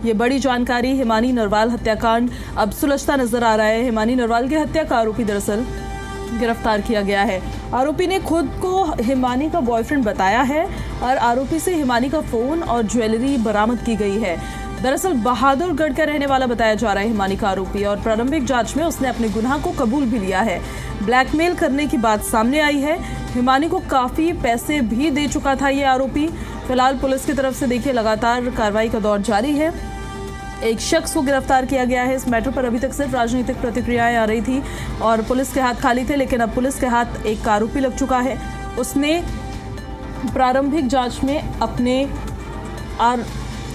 ये बड़ी जानकारी। हिमानी नरवाल हत्याकांड अब सुलझता नजर आ रहा है। हिमानी नरवाल की हत्या का आरोपी दरअसल गिरफ्तार किया गया है। आरोपी ने खुद को हिमानी का बॉयफ्रेंड बताया है और आरोपी से हिमानी का फोन और ज्वेलरी बरामद की गई है। दरअसल बहादुरगढ़ का रहने वाला बताया जा रहा है हिमानी का आरोपी, और प्रारंभिक जांच में उसने अपने गुनाह को कबूल भी लिया है। ब्लैकमेल करने की बात सामने आई है। हिमानी को काफी पैसे भी दे चुका था ये आरोपी। फिलहाल पुलिस की तरफ से देखिए लगातार कार्रवाई का दौर जारी है। एक शख्स को गिरफ्तार किया गया है। इस मैटर पर अभी तक सिर्फ राजनीतिक प्रतिक्रियाएं आ रही थी और पुलिस के हाथ खाली थे, लेकिन अब पुलिस के हाथ एक आरोपी लग चुका है। उसने प्रारंभिक जांच में अपने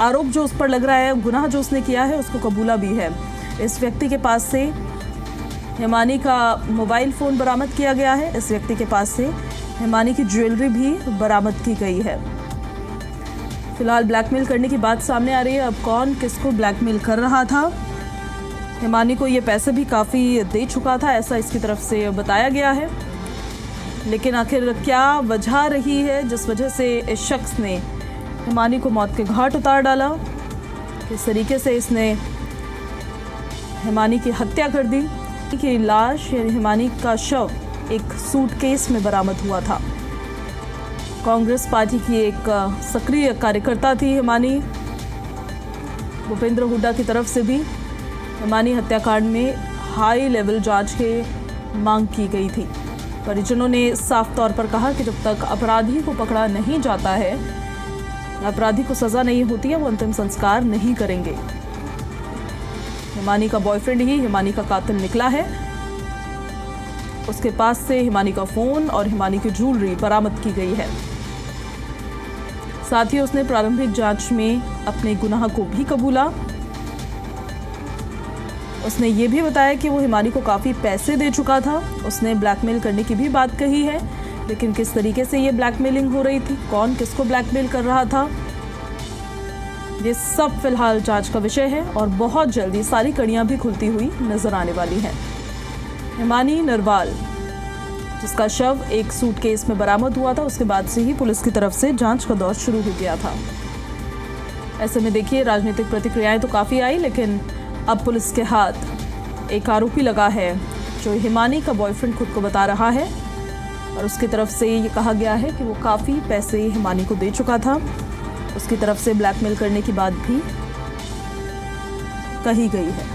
आरोप जो उस पर लग रहा है, गुनाह जो उसने किया है, उसको कबूला भी है। इस व्यक्ति के पास से हिमानी का मोबाइल फ़ोन बरामद किया गया है। इस व्यक्ति के पास से हिमानी की ज्वेलरी भी बरामद की गई है। फिलहाल ब्लैकमेल करने की बात सामने आ रही है। अब कौन किसको ब्लैकमेल कर रहा था? हिमानी को ये पैसे भी काफ़ी दे चुका था, ऐसा इसकी तरफ से बताया गया है। लेकिन आखिर क्या वजह रही है जिस वजह से इस शख्स ने हिमानी को मौत के घाट उतार डाला? किस तरीके से इसने हिमानी की हत्या कर दी? कि लाश यानी हिमानी का शव एक सूटकेस में बरामद हुआ था। कांग्रेस पार्टी की एक सक्रिय कार्यकर्ता थी हिमानी। भूपेंद्र हुड्डा की तरफ से भी हिमानी हत्याकांड में हाई लेवल जांच की मांग की गई थी। परिजनों ने साफ तौर पर कहा कि जब तक अपराधी को पकड़ा नहीं जाता है, अपराधी को सजा नहीं होती है, वो अंतिम संस्कार नहीं करेंगे। हिमानी का बॉयफ्रेंड ही हिमानी का कातिल निकला है। उसके पास से हिमानी का फोन और हिमानी की ज्वेलरी बरामद की गई है। साथ ही उसने प्रारंभिक जांच में अपने गुनाह को भी कबूला। उसने ये भी बताया कि वो हिमानी को काफी पैसे दे चुका था। उसने ब्लैकमेल करने की भी बात कही है, लेकिन किस तरीके से ये ब्लैकमेलिंग हो रही थी, कौन किसको ब्लैकमेल कर रहा था, ये सब फिलहाल जांच का विषय है और बहुत जल्दी सारी कड़ियां भी खुलती हुई नजर आने वाली हैं। हिमानी नरवाल, जिसका शव एक सूटकेस में बरामद हुआ था, उसके बाद से ही पुलिस की तरफ से जांच का दौर शुरू हो गया था। ऐसे में देखिए राजनीतिक प्रतिक्रियाएं तो काफ़ी आई, लेकिन अब पुलिस के हाथ एक आरोपी लगा है जो हिमानी का बॉयफ्रेंड खुद को बता रहा है, और उसकी तरफ से ये कहा गया है कि वो काफ़ी पैसे हिमानी को दे चुका था। उसकी तरफ से ब्लैकमेल करने की बात भी कही गई है।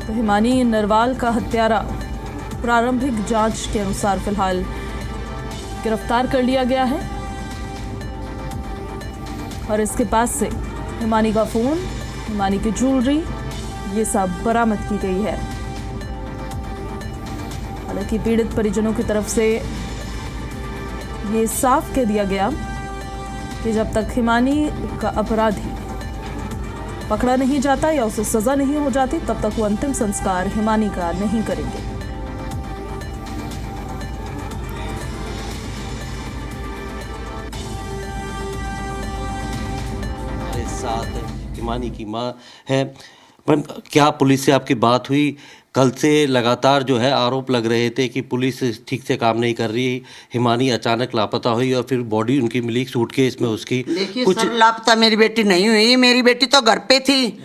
तो हिमानी नरवाल का हत्यारा प्रारंभिक जांच के अनुसार फिलहाल गिरफ्तार कर लिया गया है और इसके पास से हिमानी का फोन, हिमानी की ज्वेलरी, ये सब बरामद की गई है। हालांकि पीड़ित परिजनों की तरफ से ये साफ कह दिया गया कि जब तक हिमानी का अपराधी पकड़ा नहीं जाता या उसे सजा नहीं हो जाती, तब तक वो अंतिम संस्कार हिमानी का नहीं करेंगे। साथ हिमानी की मां है। पर क्या पुलिस से आपकी बात हुई? कल से लगातार जो है आरोप लग रहे थे कि पुलिस ठीक से काम नहीं कर रही। हिमानी अचानक लापता हुई और फिर बॉडी उनकी मिली सूटकेस में उसकी। देखिए कुछ सर, लापता मेरी बेटी नहीं हुई, मेरी बेटी तो घर पे थी।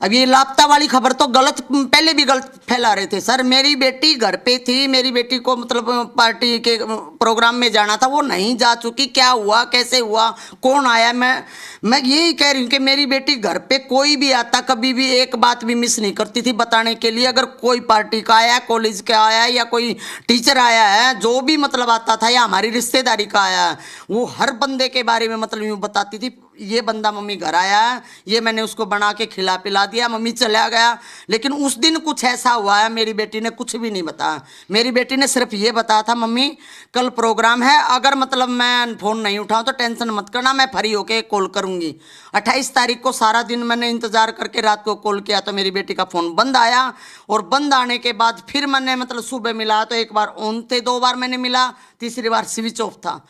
अब ये लापता वाली खबर तो गलत, पहले भी गलत फैला रहे थे सर। मेरी बेटी घर पे थी, मेरी बेटी को मतलब पार्टी के प्रोग्राम में जाना था, वो नहीं जा चुकी। क्या हुआ, कैसे हुआ, कौन आया, मैं यही कह रही हूँ कि मेरी बेटी घर पे कोई भी आता, कभी भी एक बात भी मिस नहीं करती थी बताने के लिए। अगर कोई पार्टी का आया, कॉलेज का आया या कोई टीचर आया है, जो भी मतलब आता था, या हमारी रिश्तेदारी का आया है, वो हर बंदे के बारे में मतलब यूँ बताती थी, ये बंदा मम्मी घर आया है, ये मैंने उसको बना के खिला पिला दिया, मम्मी चला गया। लेकिन उस दिन कुछ ऐसा हुआ है, मेरी बेटी ने कुछ भी नहीं बताया। मेरी बेटी ने सिर्फ ये बताया था, मम्मी कल प्रोग्राम है, अगर मतलब मैं फ़ोन नहीं उठाऊं तो टेंशन मत करना, मैं फ्री होके कॉल करूंगी। 28 तारीख को सारा दिन मैंने इंतज़ार करके रात को कॉल किया तो मेरी बेटी का फ़ोन बंद आया, और बंद आने के बाद फिर मैंने मतलब सुबह मिला तो एक बार ऑन थे, 2 बार मैंने मिला, तीसरी बार स्विच ऑफ था।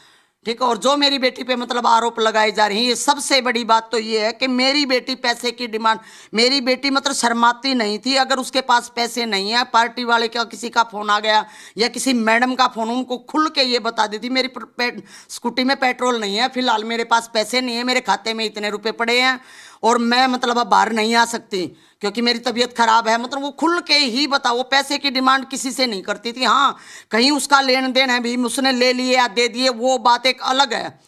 ठीक है। और जो मेरी बेटी पे मतलब आरोप लगाए जा रहे हैं, ये सबसे बड़ी बात तो ये है कि मेरी बेटी पैसे की डिमांड, मेरी बेटी मतलब शर्माती नहीं थी। अगर उसके पास पैसे नहीं है, पार्टी वाले का किसी का फोन आ गया या किसी मैडम का फोन, उनको खुल के ये बता देती मेरी स्कूटी में पेट्रोल नहीं है, फिलहाल मेरे पास पैसे नहीं है, मेरे खाते में इतने रुपए पड़े हैं और मैं मतलब अब बाहर नहीं आ सकती क्योंकि मेरी तबीयत खराब है। मतलब वो खुल के ही बता, वो पैसे की डिमांड किसी से नहीं करती थी। हाँ, कहीं उसका लेन देन है भी, उसने ले लिए या दे दिए, वो बात एक अलग है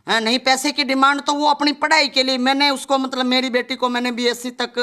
नहीं। पैसे की डिमांड तो वो अपनी पढ़ाई के लिए, मैंने उसको मतलब मेरी बेटी को मैंने बीएससी तक,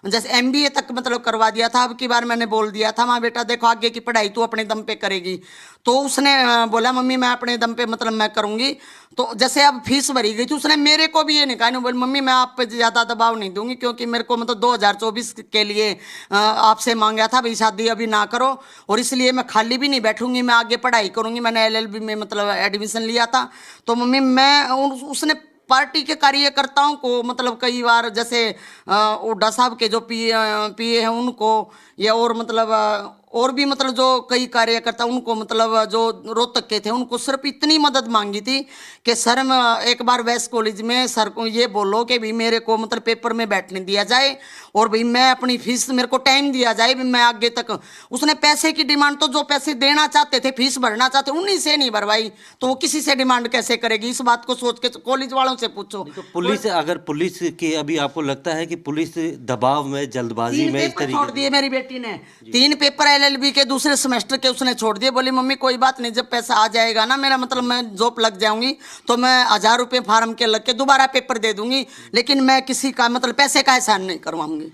जैसे एमबीए तक मतलब करवा दिया था। अब की बार मैंने बोल दिया था, माँ बेटा देखो आगे की पढ़ाई तू अपने दम पे करेगी। तो उसने बोला मम्मी मैं अपने दम पे मतलब मैं करूँगी। तो जैसे अब फीस भरी गई थी, उसने मेरे को भी ये नहीं कहा, नहीं बोली मम्मी मैं आप पे ज़्यादा दबाव नहीं दूंगी क्योंकि मेरे को मतलब 2024 के लिए आपसे मांगा था भाई शादी अभी ना करो, और इसलिए मैं खाली भी नहीं बैठूंगी, मैं आगे पढ़ाई करूंगी। मैंने एलएलबी में मतलब एडमिशन लिया था। तो मम्मी मैं उसने पार्टी के कार्यकर्ताओं को मतलब कई बार जैसे ओडा साहब के जो पीए हैं उनको, या और मतलब और भी मतलब जो कई कार्यकर्ता उनको मतलब जो रोहतक के थे उनको सिर्फ इतनी मदद मांगी थी कि सर मैं एक बार वेस्ट कॉलेज में सर को ये बोलो कि भाई मेरे को मतलब पेपर में बैठने दिया जाए और भाई मैं अपनी फीस, मेरे को टाइम दिया जाए भी मैं आगे तक। उसने पैसे की डिमांड तो जो पैसे देना चाहते थे, फीस भरना चाहते, उन्हीं से नहीं भरवाई, तो वो किसी से डिमांड कैसे करेगी? इस बात को सोच के कॉलेज वालों से पूछो। तो पुलिस, अगर पुलिस की अभी आपको लगता है कि पुलिस दबाव में, जल्दबाजी में इस तरीके छोड़ दिए मेरी बेटी ने 3 पेपर एलएलबी के दूसरे सेमेस्टर के उसने छोड़ दिए। बोली मम्मी कोई बात नहीं, जब पैसा आ जाएगा ना मेरा मतलब मैं जॉब लग जाऊंगी तो मैं 1000 रुपये फार्म के लग के दोबारा पेपर दे दूंगी, लेकिन मैं किसी का मतलब पैसे का एहसान नहीं करवाऊंगी।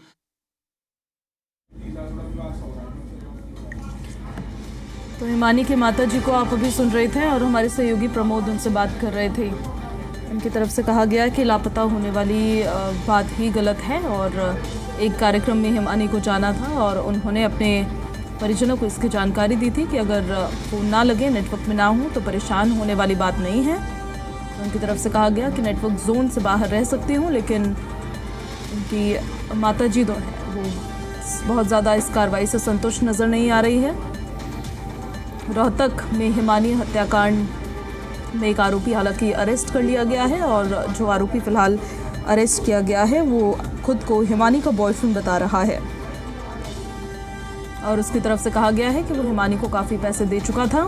तो हिमानी की माता जी को आप अभी सुन रहे थे और हमारे सहयोगी प्रमोद उनसे बात कर रहे थे। उनकी तरफ से कहा गया कि लापता होने वाली बात ही गलत है और एक कार्यक्रम में हिमानी को जाना था और उन्होंने अपने परिजनों को इसकी जानकारी दी थी कि अगर फ़ोन ना लगे, नेटवर्क में ना हो तो परेशान होने वाली बात नहीं है। तो उनकी तरफ से कहा गया कि नेटवर्क जोन से बाहर रह सकती हूँ, लेकिन उनकी माता जी जो है वो बहुत ज़्यादा इस कार्रवाई से संतुष्ट नज़र नहीं आ रही है। रोहतक में हिमानी हत्याकांड में एक आरोपी हालांकि अरेस्ट कर लिया गया है और जो आरोपी फ़िलहाल अरेस्ट किया गया है वो खुद को हिमानी का बॉयफ्रेंड बता रहा है और उसकी तरफ से कहा गया है कि वो हिमानी को काफ़ी पैसे दे चुका था।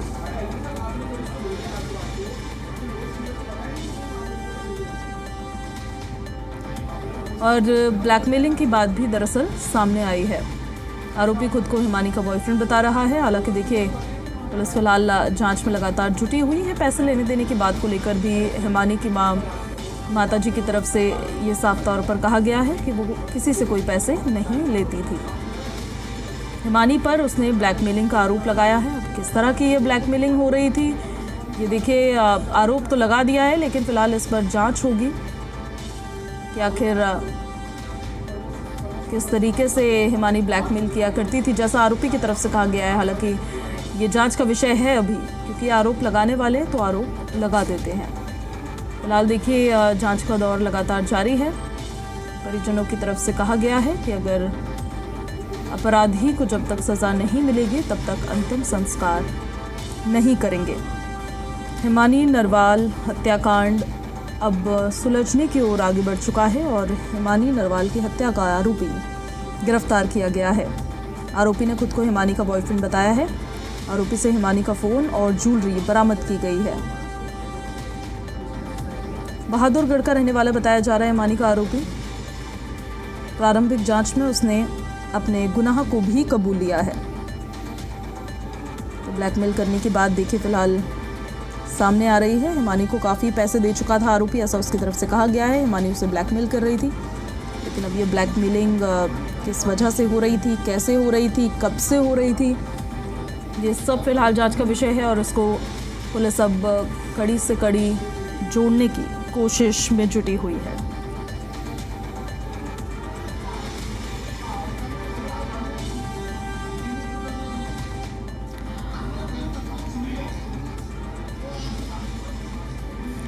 और ब्लैकमेलिंग की बात भी दरअसल सामने आई है। आरोपी खुद को हिमानी का बॉयफ्रेंड बता रहा है। हालांकि देखिए पुलिस फिलहाल जांच में लगातार जुटी हुई है। पैसे लेने देने की बात को लेकर भी हिमानी की माता जी की तरफ से ये साफ तौर पर कहा गया है कि वो किसी से कोई पैसे नहीं लेती थी। हिमानी पर उसने ब्लैकमेलिंग का आरोप लगाया है। अब किस तरह की ये ब्लैकमेलिंग हो रही थी ये देखिए, आरोप तो लगा दिया है लेकिन फिलहाल इस पर जांच होगी कि आखिर किस तरीके से हिमानी ब्लैकमेल किया करती थी, जैसा आरोपी की तरफ से कहा गया है। हालांकि ये जांच का विषय है अभी, क्योंकि आरोप लगाने वाले तो आरोप लगा देते हैं। फिलहाल देखिए जांच का दौर लगातार जारी है। परिजनों की तरफ से कहा गया है कि अगर अपराधी को जब तक सज़ा नहीं मिलेगी तब तक अंतिम संस्कार नहीं करेंगे। हिमानी नरवाल हत्याकांड अब सुलझने की ओर आगे बढ़ चुका है और हिमानी नरवाल की हत्या का आरोपी गिरफ्तार किया गया है। आरोपी ने खुद को हिमानी का बॉयफ्रेंड बताया है। आरोपी से हिमानी का फ़ोन और ज्वेलरी बरामद की गई है। बहादुरगढ़ का रहने वाला बताया जा रहा है हिमानी का आरोपी। प्रारंभिक जांच में उसने अपने गुनाह को भी कबूल लिया है। तो ब्लैकमेल करने की बात देखिए फिलहाल सामने आ रही है। हिमानी को काफ़ी पैसे दे चुका था आरोपी, ऐसा उसकी तरफ से कहा गया है। हिमानी उसे ब्लैकमेल कर रही थी, लेकिन अब ये ब्लैकमेलिंग किस वजह से हो रही थी, कैसे हो रही थी, कब से हो रही थी, ये सब फिलहाल जांच का विषय है और इसको पुलिस अब कड़ी से कड़ी जोड़ने की कोशिश में जुटी हुई है।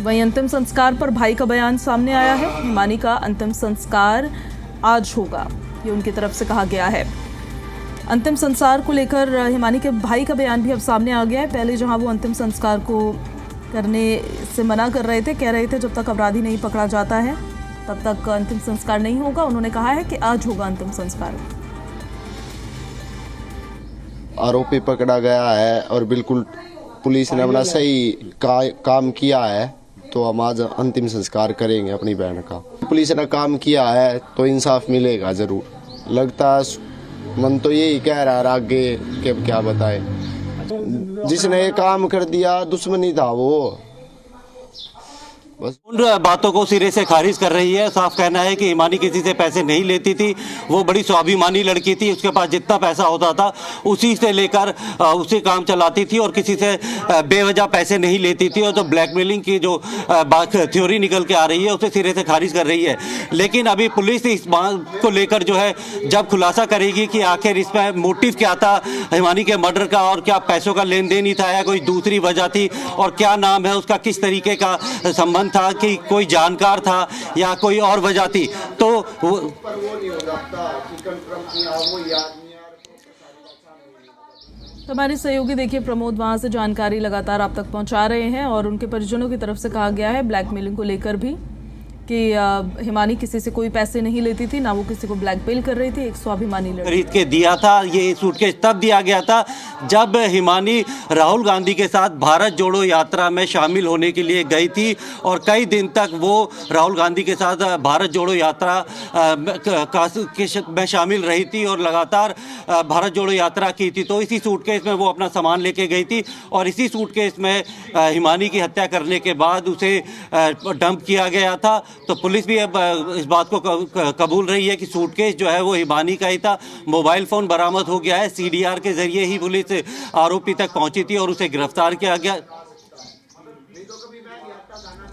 वहीं अंतिम संस्कार पर भाई का बयान सामने आया है। हिमानी का अंतिम संस्कार आज होगा, ये उनकी तरफ से कहा गया है। अंतिम संस्कार को लेकर हिमानी के भाई का बयान भी अब सामने आ गया है। पहले जहां वो अंतिम संस्कार को करने से मना कर रहे थे। कह रहे थे जब तक अपराधी नहीं पकड़ा जाता है तब तक अंतिम संस्कार नहीं होगा। उन्होंने कहा है कि आज होगा अंतिम संस्कार। आरोपी पकड़ा गया है और बिल्कुल पुलिस ने अपना सही काम किया है, तो हम आज अंतिम संस्कार करेंगे अपनी बहन का। पुलिस ने काम किया है तो इंसाफ मिलेगा जरूर। लगता है मन तो यही कह रहा है, आगे के क्या बताए। जिसने ये काम कर दिया दुश्मनी था वो। बस उन बातों को सिरे से खारिज कर रही है। साफ कहना है कि हिमानी किसी से पैसे नहीं लेती थी, वो बड़ी स्वाभिमानी लड़की थी। उसके पास जितना पैसा होता था उसी से लेकर उसी काम चलाती थी और किसी से बेवजह पैसे नहीं लेती थी। और जो ब्लैकमेलिंग की जो बात थ्योरी निकल के आ रही है उसे सिरे से खारिज कर रही है। लेकिन अभी पुलिस इस बात को लेकर जो है जब खुलासा करेगी कि आखिर इसमें मोटिव क्या था हिमानी के मर्डर का, और क्या पैसों का लेन देन ही था या कोई दूसरी वजह थी, और क्या नाम है उसका, किस तरीके का संबंध था, कि कोई जानकार था या कोई और वजह थी, तो हमारे सहयोगी देखिए प्रमोद वहां से जानकारी लगातार आप तक पहुंचा रहे हैं। और उनके परिजनों की तरफ से कहा गया है ब्लैकमेलिंग को लेकर भी कि हिमानी किसी से कोई पैसे नहीं लेती थी, ना वो किसी को ब्लैकमेल कर रही थी। एक स्वाभिमानी लड़की खरीद के दिया था। ये सूटकेस तब दिया गया था जब हिमानी राहुल गांधी के साथ भारत जोड़ो यात्रा में शामिल होने के लिए गई थी, और कई दिन तक वो राहुल गांधी के साथ भारत जोड़ो यात्रा में शामिल रही थी और लगातार भारत जोड़ो यात्रा की थी। तो इसी सूटकेस में वो अपना सामान लेके गई थी और इसी सूटकेस में हिमानी की हत्या करने के बाद उसे डंप किया गया था। तो पुलिस भी अब इस बात को कबूल रही है कि सूटकेस जो है वो हिमानी का ही था। मोबाइल फ़ोन बरामद हो गया है। सीडीआर के जरिए ही पुलिस आरोपी तक पहुंची थी और उसे गिरफ्तार किया गया।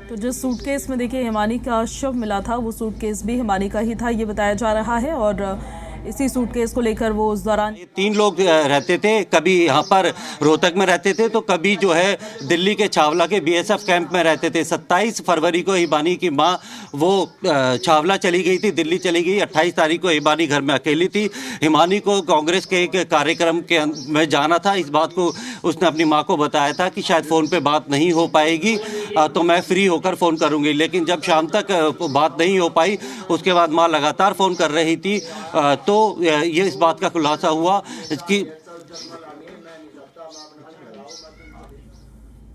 तो जिस सूटकेस में देखिए हिमानी का शव मिला था वो सूटकेस भी हिमानी का ही था, ये बताया जा रहा है। और इसी सूटकेस को लेकर वो उस दौरान 3 लोग रहते थे। कभी यहाँ पर रोहतक में रहते थे तो कभी जो है दिल्ली के छावला के बीएसएफ कैंप में रहते थे। 27 फरवरी को हिमानी की माँ वो छावला चली गई थी, दिल्ली चली गई। 28 तारीख को हिमानी घर में अकेली थी। हिमानी को कांग्रेस के एक कार्यक्रम के में जाना था। इस बात को उसने अपनी माँ को बताया था कि शायद फ़ोन पे बात नहीं हो पाएगी तो मैं फ्री होकर फ़ोन करूँगी। लेकिन जब शाम तक बात नहीं हो पाई उसके बाद माँ लगातार फ़ोन कर रही थी। तो ये इस बात का खुलासा हुआ कि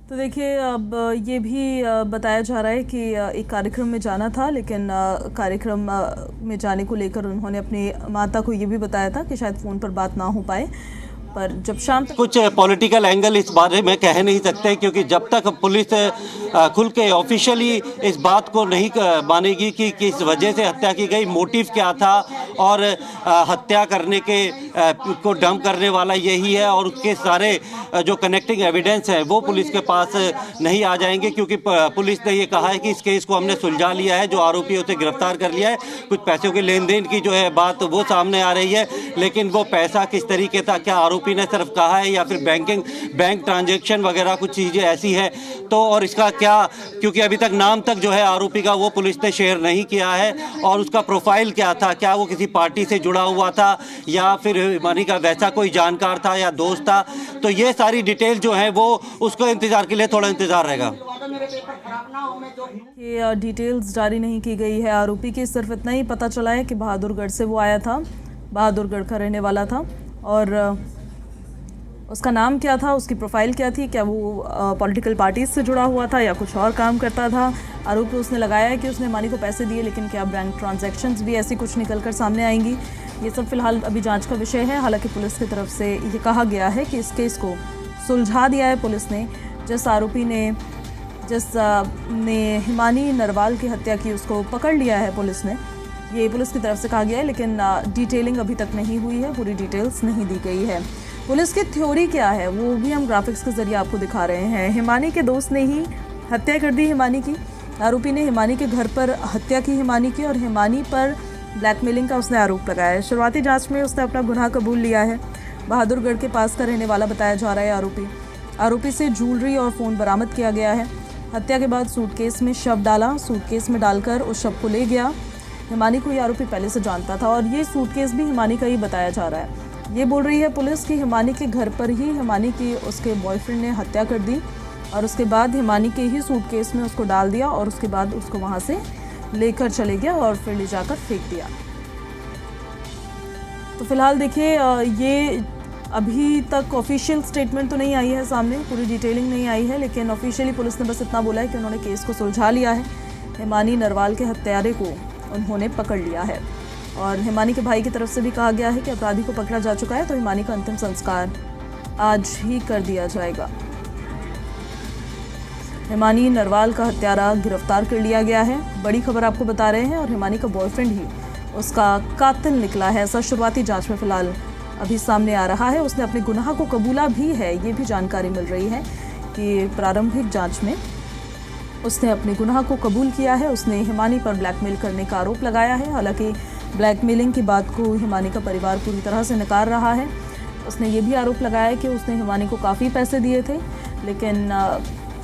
तो देखिए अब ये भी बताया जा रहा है कि एक कार्यक्रम में जाना था, लेकिन कार्यक्रम में जाने को लेकर उन्होंने अपनी माता को ये भी बताया था कि शायद फ़ोन पर बात ना हो पाए। पर जब शाम तक कुछ पॉलिटिकल एंगल इस बारे में कह नहीं सकते, क्योंकि जब तक पुलिस खुल के ऑफिशियली इस बात को नहीं मानेगी कि किस वजह से हत्या की गई, मोटिव क्या था और हत्या करने के को डंप करने वाला यही है और उसके सारे जो कनेक्टिंग एविडेंस है वो पुलिस के पास नहीं आ जाएंगे। क्योंकि पुलिस ने ये कहा है कि इस केस को हमने सुलझा लिया है, जो आरोपी उसे गिरफ्तार कर लिया है। कुछ पैसों के लेन देन की जो है बात वो सामने आ रही है, लेकिन वो पैसा किस तरीके था, क्या आरोपी ने सिर्फ कहा है या फिर बैंक ट्रांजैक्शन वगैरह कुछ चीज़ें ऐसी है तो, और इसका क्या, क्योंकि अभी तक नाम तक जो है आरोपी का वो पुलिस ने शेयर नहीं किया है, और उसका प्रोफाइल क्या था, क्या वो किसी पार्टी से जुड़ा हुआ था या फिर हिमानी का वैसा कोई जानकार था या दोस्त था। तो ये सारी डिटेल जो है वो उसको इंतजार के लिए थोड़ा इंतजार रहेगा। ये डिटेल्स जारी नहीं की गई है आरोपी की, सिर्फ इतना ही पता चला है कि बहादुरगढ़ से वो आया था, बहादुरगढ़ का रहने वाला था, और उसका नाम क्या था, उसकी प्रोफाइल क्या थी, क्या वो पॉलिटिकल पार्टीज से जुड़ा हुआ था या कुछ और काम करता था। आरोप उसने लगाया है कि उसने हिमानी को पैसे दिए, लेकिन क्या बैंक ट्रांजैक्शंस भी ऐसी कुछ निकलकर सामने आएंगी, ये सब फिलहाल अभी जांच का विषय है। हालांकि पुलिस की तरफ से ये कहा गया है कि इस केस को सुलझा दिया है पुलिस ने। जिस आरोपी ने हिमानी नरवाल की हत्या की उसको पकड़ लिया है पुलिस ने, ये पुलिस की तरफ से कहा गया है, लेकिन डिटेलिंग अभी तक नहीं हुई है, पूरी डिटेल्स नहीं दी गई है। पुलिस की थ्योरी क्या है वो भी हम ग्राफिक्स के जरिए आपको दिखा रहे हैं। हिमानी के दोस्त ने ही हत्या कर दी हिमानी की। आरोपी ने हिमानी के घर पर हत्या की हिमानी की, और हिमानी पर ब्लैकमेलिंग का उसने आरोप लगाया है। शुरुआती जांच में उसने अपना गुनाह कबूल लिया है। बहादुरगढ़ के पास का रहने वाला बताया जा रहा है आरोपी से ज्वेलरी और फ़ोन बरामद किया गया है। हत्या के बाद सूटकेस में शव डाला, सूटकेस में डालकर उस शव को ले गया। हिमानी को ये आरोपी पहले से जानता था, और ये सूटकेस भी हिमानी का ही बताया जा रहा है। ये बोल रही है पुलिस कि हिमानी के घर पर ही हिमानी की उसके बॉयफ्रेंड ने हत्या कर दी, और उसके बाद हिमानी के ही सूटकेस में उसको डाल दिया और उसके बाद उसको वहाँ से लेकर चले गया और फिर ले जाकर फेंक दिया। तो फिलहाल देखिए ये अभी तक ऑफिशियल स्टेटमेंट तो नहीं आई है सामने, पूरी डिटेलिंग नहीं आई है, लेकिन ऑफिशियली पुलिस ने बस इतना बोला है कि उन्होंने केस को सुलझा लिया है। हिमानी नरवाल के हत्यारे को उन्होंने पकड़ लिया है और हिमानी के भाई की तरफ से भी कहा गया है कि अपराधी को पकड़ा जा चुका है, तो हिमानी का अंतिम संस्कार आज ही कर दिया जाएगा। हिमानी नरवाल का हत्यारा गिरफ्तार कर लिया गया है, बड़ी खबर आपको बता रहे हैं, और हिमानी का बॉयफ्रेंड ही उसका कातिल निकला है, ऐसा शुरुआती जांच में फिलहाल अभी सामने आ रहा है। उसने अपने गुनाह को कबूला भी है, ये भी जानकारी मिल रही है कि प्रारंभिक जांच में उसने अपने गुनाह को कबूल किया है। उसने हिमानी पर ब्लैकमेल करने का आरोप लगाया है। हालांकि ब्लैकमेलिंग की बात को हिमानी का परिवार पूरी तरह से नकार रहा है। उसने ये भी आरोप लगाया कि उसने हिमानी को काफ़ी पैसे दिए थे, लेकिन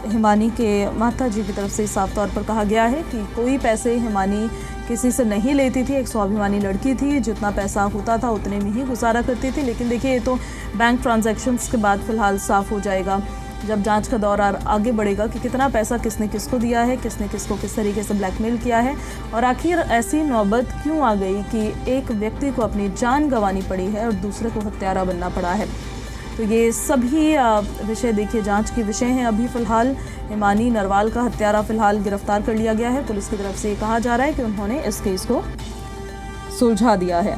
हिमानी के माता जी की तरफ से साफ तौर पर कहा गया है कि कोई पैसे हिमानी किसी से नहीं लेती थी। एक स्वाभिमानी लड़की थी, जितना पैसा होता था उतने में ही गुजारा करती थी। लेकिन देखिए ये तो बैंक ट्रांजैक्शंस के बाद फिलहाल साफ हो जाएगा, जब जांच का दौर आगे बढ़ेगा कि कितना पैसा किसने किसको दिया है, किसने किसको किस तरीके से ब्लैकमेल किया है, और आखिर ऐसी नौबत क्यों आ गई कि एक व्यक्ति को अपनी जान गंवानी पड़ी है और दूसरे को हत्यारा बनना पड़ा है। तो ये सभी विषय देखिए जांच के विषय हैं। अभी फ़िलहाल हिमानी नरवाल का हत्यारा फ़िलहाल गिरफ्तार कर लिया गया है। पुलिस की तरफ से कहा जा रहा है कि उन्होंने इस केस को सुलझा दिया है।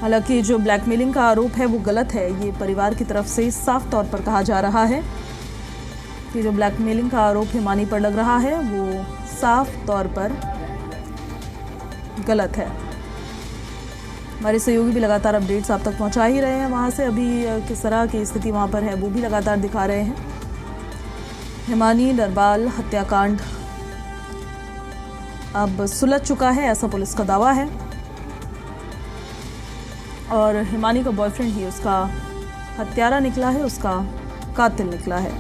हालांकि जो ब्लैकमेलिंग का आरोप है वो गलत है, ये परिवार की तरफ से साफ तौर पर कहा जा रहा है कि जो ब्लैकमेलिंग का आरोप हिमानी पर लग रहा है वो साफ तौर पर गलत है। हमारे सहयोगी भी लगातार अपडेट्स आप तक पहुंचा ही रहे हैं वहां से। अभी किस तरह की स्थिति वहां पर है वो भी लगातार दिखा रहे हैं। हिमानी नरवाल हत्याकांड अब सुलझ चुका है, ऐसा पुलिस का दावा है, और हिमानी का बॉयफ्रेंड ही उसका हत्यारा निकला है, उसका कातिल निकला है।